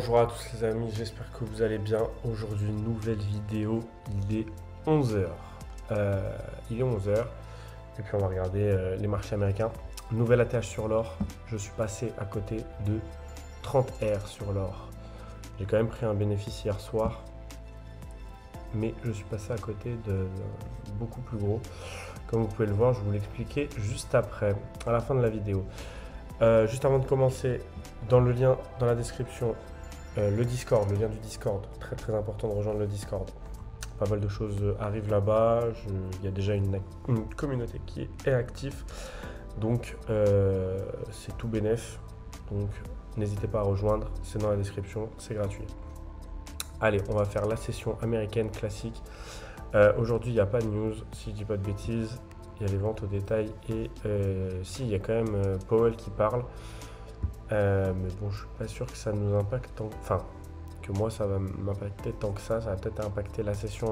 Bonjour à tous les amis, j'espère que vous allez bien. Aujourd'hui, nouvelle vidéo, il est 11 h. Il est 11 h et puis on va regarder les marchés américains. Nouvelle ATH sur l'or, je suis passé à côté de 30 R sur l'or. J'ai quand même pris un bénéfice hier soir, mais je suis passé à côté de beaucoup plus gros. Comme vous pouvez le voir, je vais vous l'expliquer juste après, à la fin de la vidéo. Juste avant de commencer, dans le lien dans la description, le Discord, le lien du Discord, très important de rejoindre le Discord. Pas mal de choses arrivent là-bas, il y a déjà une communauté qui est active, donc c'est tout bénef, donc n'hésitez pas à rejoindre, c'est dans la description, c'est gratuit. Allez, on va faire la session américaine classique. Aujourd'hui, il n'y a pas de news, si je dis pas de bêtises, il y a les ventes au détail et si, il y a quand même Powell qui parle. Mais bon, je suis pas sûr que ça nous impacte tant, enfin, que moi ça va m'impacter tant que ça va peut-être impacter la session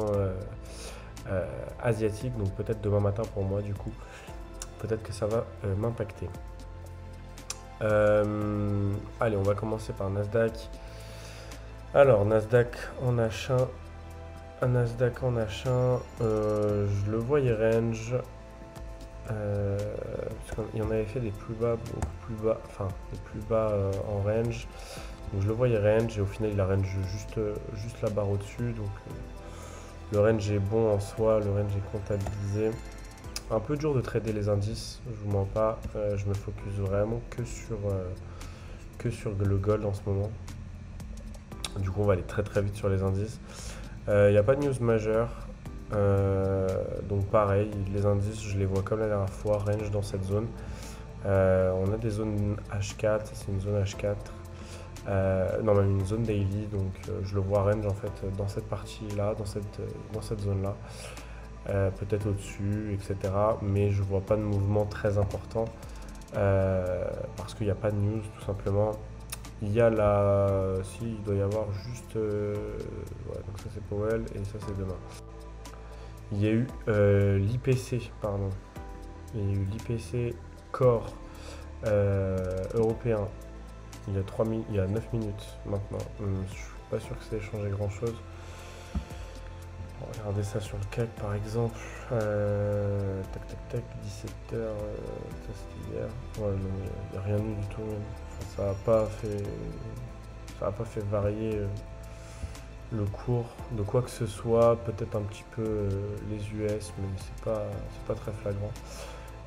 asiatique, donc peut-être demain matin pour moi du coup, peut-être que ça va m'impacter. Allez, on va commencer par Nasdaq. Alors, Nasdaq en H1, je le voyais range. Parce qu'il y en avait fait des plus bas, beaucoup plus bas, enfin des plus bas en range. Donc je le voyais range et au final il a range juste la barre au-dessus. Donc le range est bon en soi, le range est comptabilisé. Un peu dur de trader les indices, je vous mens pas. Je me focus vraiment que sur le gold en ce moment. Du coup on va aller très vite sur les indices. Il n'y a pas de news majeure. Donc pareil, les indices je les vois comme la dernière fois, range dans cette zone. On a des zones H4, c'est une zone H4, non même une zone daily, donc je le vois range en fait dans cette partie là, dans cette zone là, peut-être au-dessus, etc. Mais je vois pas de mouvement très important parce qu'il n'y a pas de news tout simplement. Il y a si il doit y avoir juste, ouais, donc ça c'est Powell et ça c'est demain. Il y a eu l'IPC, pardon. Il y a eu l'IPC Core européen. Il y a 9 minutes maintenant. Je suis pas sûr que ça ait changé grand chose. Regardez ça sur le CAC par exemple. Tac, 17 h. Ça c'était hier. Ouais, non, il n'y a rien eu du tout. Enfin, ça n'a pas fait varier le cours de quoi que ce soit, peut-être un petit peu les US, mais c'est pas très flagrant.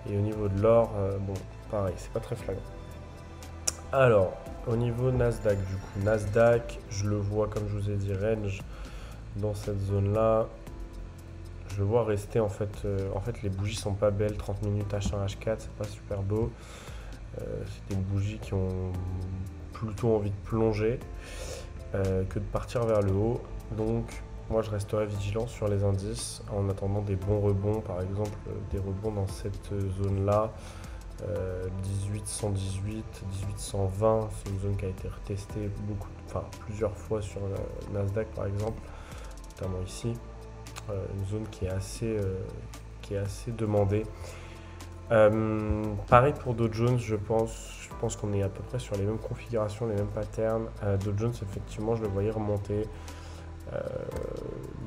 Et au niveau de l'or, bon, pareil, c'est pas très flagrant. Alors, au niveau Nasdaq, du coup, Nasdaq, je le vois, comme je vous ai dit, range dans cette zone-là. Je le vois rester, en fait, les bougies sont pas belles, 30 minutes H1, H4, c'est pas super beau. C'est des bougies qui ont plutôt envie de plonger que de partir vers le haut. Donc moi je resterai vigilant sur les indices en attendant des bons rebonds, par exemple des rebonds dans cette zone là, 18-118, 18-120, c'est une zone qui a été retestée plusieurs fois sur le Nasdaq par exemple, notamment ici, une zone qui est assez demandée. Pareil pour Dow Jones, je pense qu'on est à peu près sur les mêmes configurations, les mêmes patterns. Dow Jones, effectivement, je le voyais remonter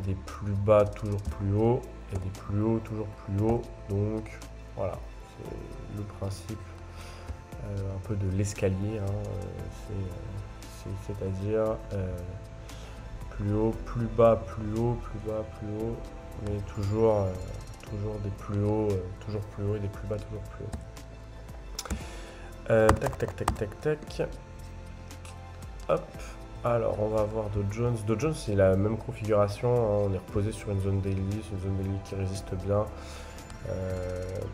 des plus bas toujours plus haut et des plus hauts toujours plus haut. Donc voilà, c'est le principe un peu de l'escalier, hein, c'est-à-dire plus haut, plus bas, plus haut, plus bas, plus haut, mais toujours des plus hauts, toujours plus haut et des plus bas, toujours plus haut. Tac. Hop. Alors, on va voir Dow Jones. Dow Jones, c'est la même configuration. Hein. On est reposé sur une zone daily. C'est une zone daily qui résiste bien.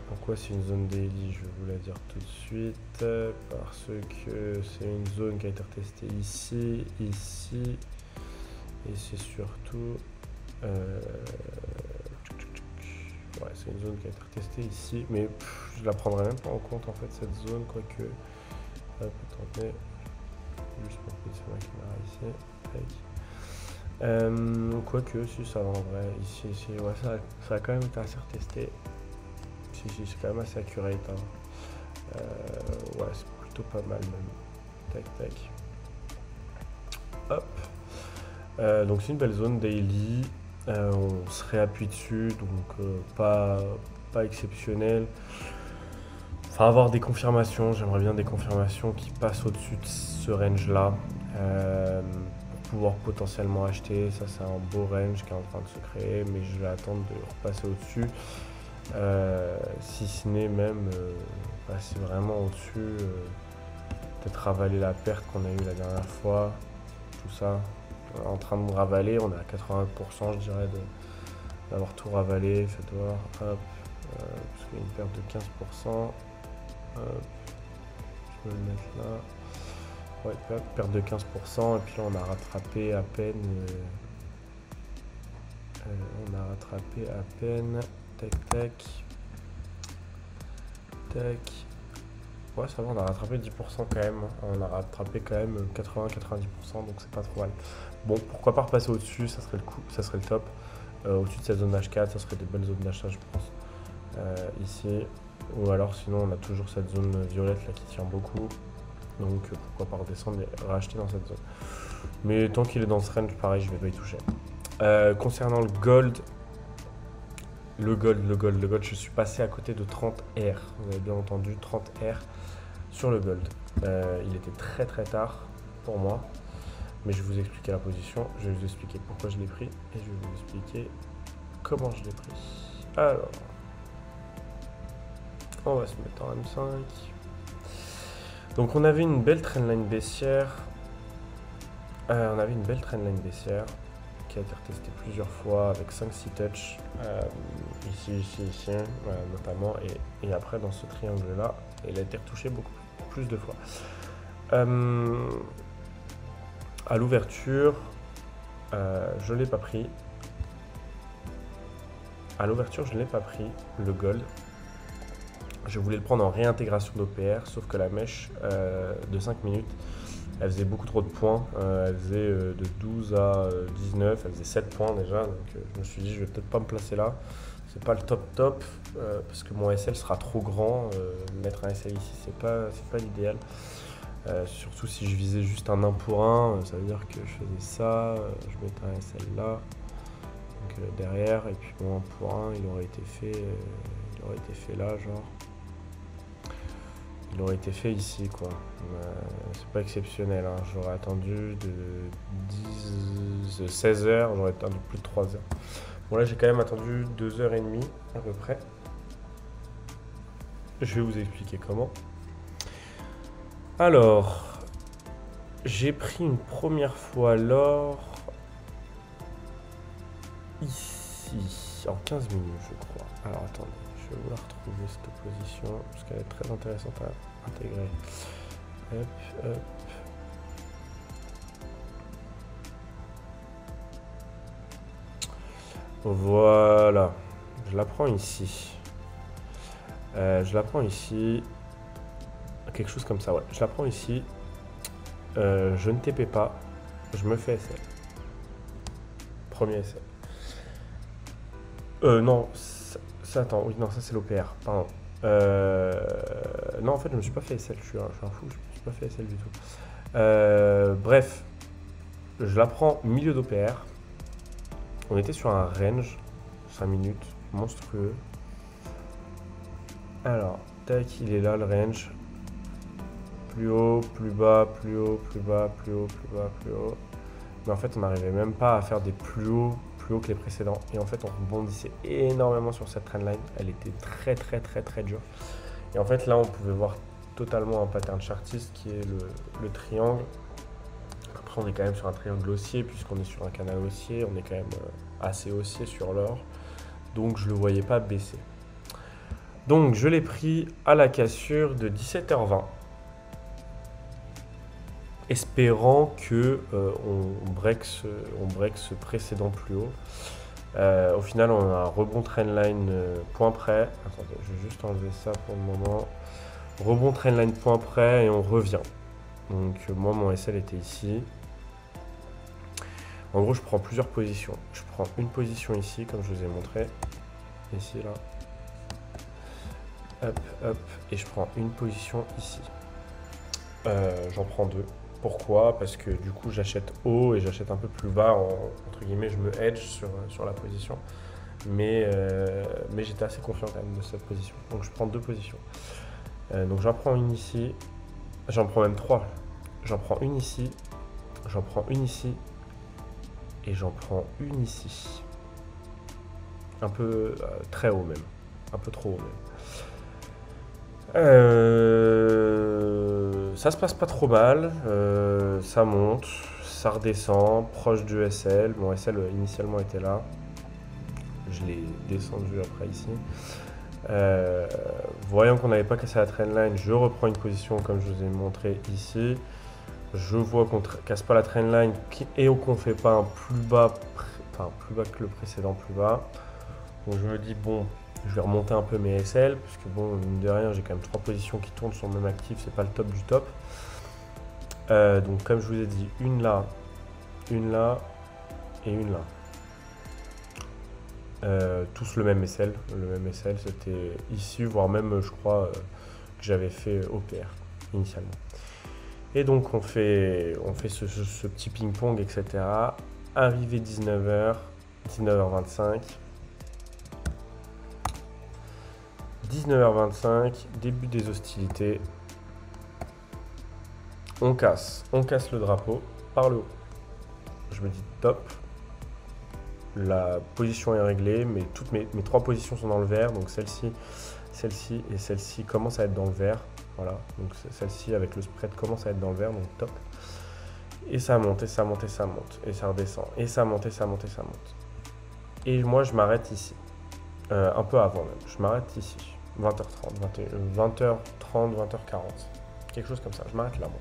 Pourquoi c'est une zone daily? Je vais vous la dire tout de suite. Parce que c'est une zone qui a été retestée ici. Et c'est surtout... ouais, c'est une zone qui a été retestée ici, mais je la prendrai même pas en compte en fait cette zone, quoique. Hop, attendez, juste pour positionner la caméra ici. Quoique, si ça va en vrai, ici, ouais, ça a quand même été assez retesté. Si, c'est quand même assez accurate. Hein. Ouais, c'est plutôt pas mal même. Tac. Hop. Donc c'est une belle zone daily. On se réappuie dessus, donc pas exceptionnel. Enfin, avoir des confirmations, j'aimerais bien des confirmations qui passent au-dessus de ce range-là. Pour pouvoir potentiellement acheter. Ça, c'est un beau range qui est en train de se créer, mais je vais attendre de repasser au-dessus. Si ce n'est même passer vraiment au-dessus, peut-être ravaler la perte qu'on a eue la dernière fois. Tout ça, en train de ravaler, on est à 80%, je dirais, d'avoir tout ravalé. Faites voir, hop, parce qu'il y a une perte de 15%. Hop, je vais le mettre là. Ouais, perte de 15%, et puis là on a rattrapé à peine. Tac, tac. Tac. Ouais, ça va, on a rattrapé 10% quand même. On a rattrapé quand même 80-90%, donc c'est pas trop mal. Bon, pourquoi pas repasser au-dessus, ça serait le coup, ça serait le top. Au-dessus de cette zone H4, ça serait des bonnes zones d'achat, je pense. Ici. Ou alors sinon on a toujours cette zone violette là qui tient beaucoup. Donc pourquoi pas redescendre et racheter dans cette zone. Mais tant qu'il est dans ce range, pareil, je vais pas y toucher. Concernant le gold, je suis passé à côté de 30 R. Vous avez bien entendu, 30 R sur le gold. Il était très très tard pour moi. Mais je vais vous expliquer la position, je vais vous expliquer pourquoi je l'ai pris et je vais vous expliquer comment je l'ai pris. Alors, on va se mettre en M5. Donc on avait une belle trendline baissière. Qui a été retestée plusieurs fois avec 5-6 touches. Ici, notamment. Et après dans ce triangle là, il a été retouché beaucoup plus de fois. À l'ouverture, je ne l'ai pas pris. Le gold. Je voulais le prendre en réintégration d'OPR, sauf que la mèche de 5 minutes, elle faisait beaucoup trop de points. Elle faisait de 12 à 19, elle faisait 7 points déjà. Donc je me suis dit, je vais peut-être pas me placer là. C'est pas le top, parce que mon SL sera trop grand. Mettre un SL ici, c'est pas l'idéal. Surtout si je visais juste un 1 pour 1, ça veut dire que je faisais ça, je mettais un SL là, donc derrière, et puis mon 1 pour 1, il aurait été fait là, genre. Il aurait été fait ici, quoi. C'est pas exceptionnel, hein. J'aurais attendu de 16 heures, j'aurais attendu plus de 3 heures. Bon, là, j'ai quand même attendu 2h30 à peu près. Je vais vous expliquer comment. Alors, j'ai pris une première fois l'or ici, en 15 minutes, je crois. Alors, attendez, je vais vous la retrouver, cette position, parce qu'elle est très intéressante à intégrer. Hop, hop. Voilà, je la prends ici. Quelque chose comme ça, ouais. Je la prends ici. Je ne TP pas. Je me fais SL. Premier SL. Non, attends, oui, non, ça c'est l'OPR, pardon. Non, en fait, je me suis pas fait SL, je suis un fou, je me suis pas fait SL du tout. Bref, je la prends milieu d'OPR. On était sur un range, 5 minutes, monstrueux. Alors, tac, il est là le range. Plus haut, plus bas, plus haut, plus bas, plus haut, plus bas, plus haut. Mais en fait, on n'arrivait même pas à faire des plus hauts que les précédents. Et en fait, on rebondissait énormément sur cette trendline. Elle était très, très, très, très dure. Et en fait, là, on pouvait voir totalement un pattern chartiste qui est le triangle. Après, on est quand même sur un triangle haussier, puisqu'on est sur un canal haussier. On est quand même assez haussier sur l'or. Donc, je ne le voyais pas baisser. Donc, je l'ai pris à la cassure de 17h20. Espérant que on break ce précédent plus haut. Au final, on a un rebond trendline point près. Attendez, je vais juste enlever ça pour le moment. Rebond trendline point près et on revient. Donc moi, mon SL était ici. En gros, je prends plusieurs positions. Je prends une position ici, comme je vous ai montré. Ici, là. Hop, hop. Et je prends une position ici. J'en prends deux. Pourquoi? Parce que du coup j'achète haut et j'achète un peu plus bas, entre guillemets je me hedge sur la position. Mais j'étais assez confiant quand même de cette position. Donc je prends 2 positions. Donc j'en prends une ici, j'en prends même 3. J'en prends une ici, j'en prends une ici et j'en prends une ici. Un peu très haut même, un peu trop haut même. Ça se passe pas trop mal, ça monte, ça redescend, proche du SL. Mon SL initialement était là, je l'ai descendu après ici. Voyant qu'on n'avait pas cassé la trendline, je reprends une position comme je vous ai montré ici. Je vois qu'on ne casse pas la trendline et qu'on ne fait pas un plus bas, plus bas que le précédent plus bas. Donc je me dis bon, je vais remonter un peu mes SL, parce que bon, mine de rien, j'ai quand même 3 positions qui tournent sur le même actif, c'est pas le top du top. Donc comme je vous ai dit, une là et une là. Tous le même SL, c'était ici, voire même je crois que j'avais fait OPR initialement. Et donc on fait ce petit ping-pong, etc. Arrivé 19h, 19h25. 19h25, début des hostilités. On casse le drapeau par le haut. Je me dis top. La position est réglée, mais toutes mes 3 positions sont dans le vert, donc celle-ci et celle-ci commencent à être dans le vert. Voilà, donc celle-ci avec le spread commence à être dans le vert, donc top. Et ça monte, et ça monte, et ça monte, et ça redescend, et ça monte, et ça monte, et ça monte. Et moi je m'arrête ici, un peu avant même, je m'arrête ici, 20h30, 20h30, 20h40, quelque chose comme ça, je m'arrête là moi.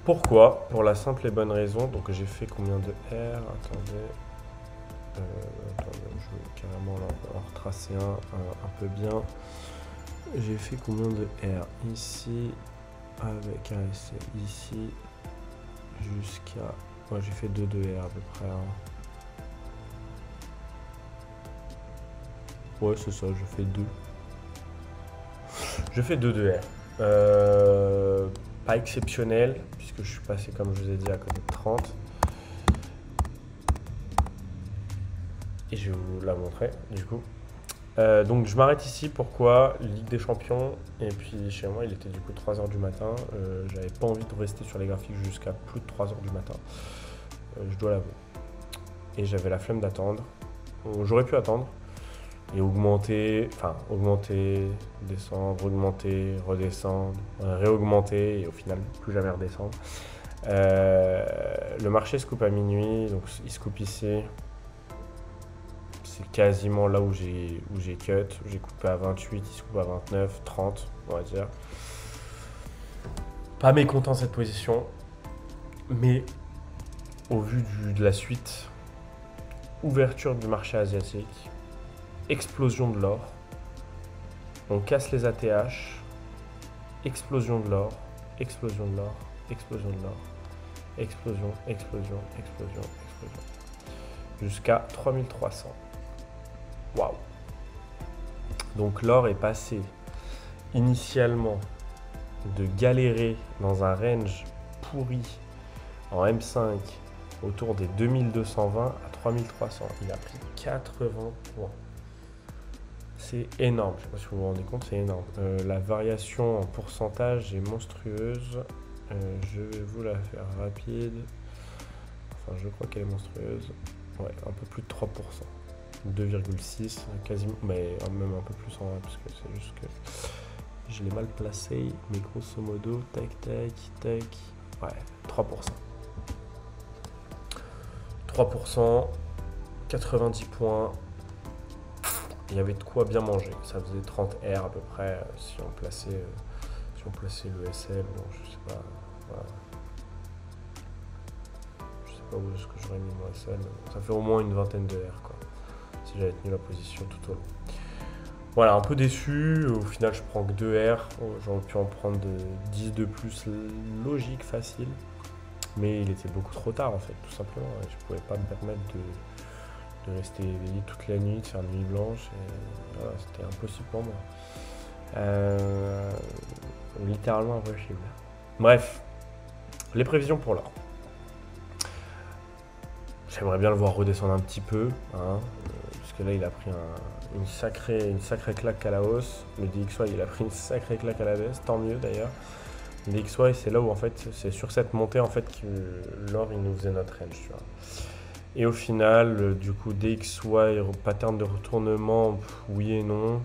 Pourquoi? Pour la simple et bonne raison, donc j'ai fait combien de R? Attendez, je vais carrément en retracer un peu bien. J'ai fait combien de R? Ici, avec un essai ici, jusqu'à... Moi j'ai fait 2 de R à peu près. Hein. Ouais, c'est ça, je fais 2. Je fais 2 de R. Pas exceptionnel, puisque je suis passé, comme je vous ai dit, à côté de 30. Et je vais vous la montrer, du coup. Donc je m'arrête ici, pourquoi? Ligue des Champions, et puis chez moi il était du coup 3h du matin. J'avais pas envie de rester sur les graphiques jusqu'à plus de 3h du matin. Je dois l'avouer. Et j'avais la flemme d'attendre. J'aurais pu attendre. Et augmenter, descendre, augmenter, redescendre, réaugmenter et au final plus jamais redescendre. Le marché se coupe à minuit, donc il se coupe ici. C'est quasiment là où j'ai cut. J'ai coupé à 28, il se coupe à 29, 30, on va dire. Pas mécontent cette position, mais au vu de la suite, ouverture du marché asiatique. Explosion de l'or, on casse les ATH, explosion de l'or, explosion de l'or, explosion de l'or, explosion, jusqu'à 3300. Waouh! Donc l'or est passé initialement de galérer dans un range pourri en M5 autour des 2220 à 3300. Il a pris 80 points. C'est énorme, je ne sais pas si vous vous rendez compte, c'est énorme. La variation en pourcentage est monstrueuse. Je vais vous la faire rapide. Enfin, je crois qu'elle est monstrueuse. Ouais, un peu plus de 3%. 2,6, quasiment, mais même un peu plus en vrai, parce que c'est juste que je l'ai mal placé. Mais grosso modo, tac, ouais, 3%. 3%, 90 points. Il y avait de quoi bien manger. Ça faisait 30 R à peu près si on plaçait le SL. Bon, je sais pas. Voilà. Je sais pas où est-ce que j'aurais mis mon SL. Mais ça fait au moins une vingtaine de R quoi. Si j'avais tenu la position tout au long. Voilà, un peu déçu. Au final, je prends que 2 R. J'aurais pu en prendre 10 de plus logique, facile. Mais il était beaucoup trop tard en fait, tout simplement. Je pouvais pas me permettre de rester éveillé toute la nuit, de faire nuit blanche, et voilà, c'était impossible pour moi. Littéralement impossible. Bref, Les prévisions pour l'or. J'aimerais bien le voir redescendre un petit peu, hein, parce que là il a pris une sacrée claque à la hausse. Le DXY il a pris une sacrée claque à la baisse, tant mieux d'ailleurs. Le DXY c'est là où en fait c'est sur cette montée en fait que l'or il nous faisait notre range, tu vois. Et au final, du coup DXY, pattern de retournement, oui et non.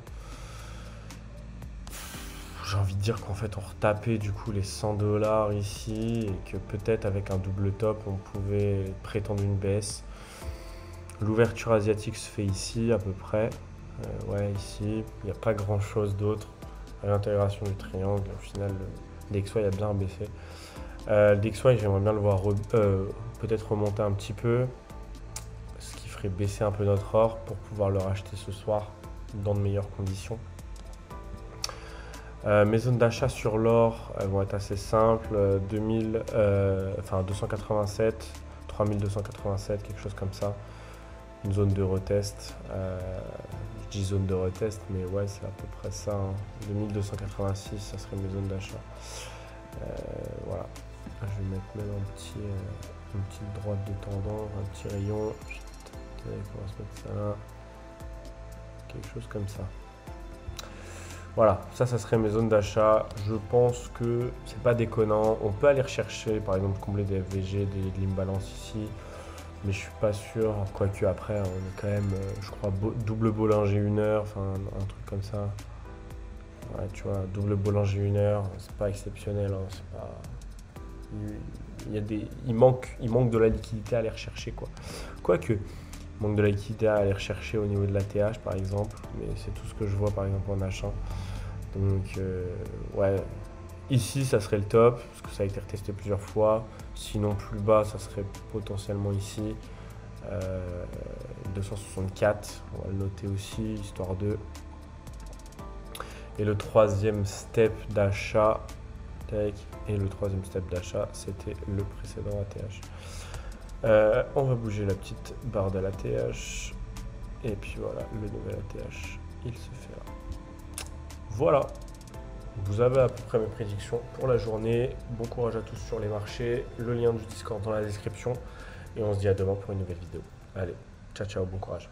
J'ai envie de dire qu'en fait on retapait du coup les 100$ ici et que peut-être avec un double top on pouvait prétendre une baisse. L'ouverture asiatique se fait ici à peu près. Ouais, ici, il n'y a pas grand chose d'autre. L'intégration du triangle, au final le DXY a bien baissé. Le DXY j'aimerais bien le voir peut-être remonter un petit peu, ce qui ferait baisser un peu notre or pour pouvoir le racheter ce soir dans de meilleures conditions. Mes zones d'achat sur l'or, elles vont être assez simples, 287, 3287, quelque chose comme ça. Une zone de retest, je dis zone de retest, mais ouais, c'est à peu près ça. 2286, ça serait mes zones d'achat. Voilà, je vais mettre même une petite droite de tendance, un petit rayon. On va se mettre ça là, quelque chose comme ça. Voilà, ça serait mes zones d'achat. Je pense que c'est pas déconnant. On peut aller rechercher, par exemple, combler des FVG, de l'imbalance ici. Mais je suis pas sûr. Quoique après, on est quand même, je crois, double Bollinger 1 heure. Enfin, un truc comme ça. Ouais, tu vois, double Bollinger 1 heure. C'est pas exceptionnel. Hein, c'est pas... il manque de la liquidité à aller rechercher, quoi. Quoique, manque de la liquidité à aller rechercher au niveau de l'ATH par exemple, mais c'est tout ce que je vois par exemple en achat. Donc ouais, ici ça serait le top, parce que ça a été retesté plusieurs fois. Sinon plus bas ça serait potentiellement ici, 264, on va le noter aussi, histoire de. Et le troisième step d'achat, c'était le précédent ATH. On va bouger la petite barre de l'ATH. Et puis voilà, le nouvel ATH, il se fait là. Voilà. Vous avez à peu près mes prédictions pour la journée. Bon courage à tous sur les marchés. Le lien du Discord dans la description. Et on se dit à demain pour une nouvelle vidéo. Allez, ciao ciao, bon courage.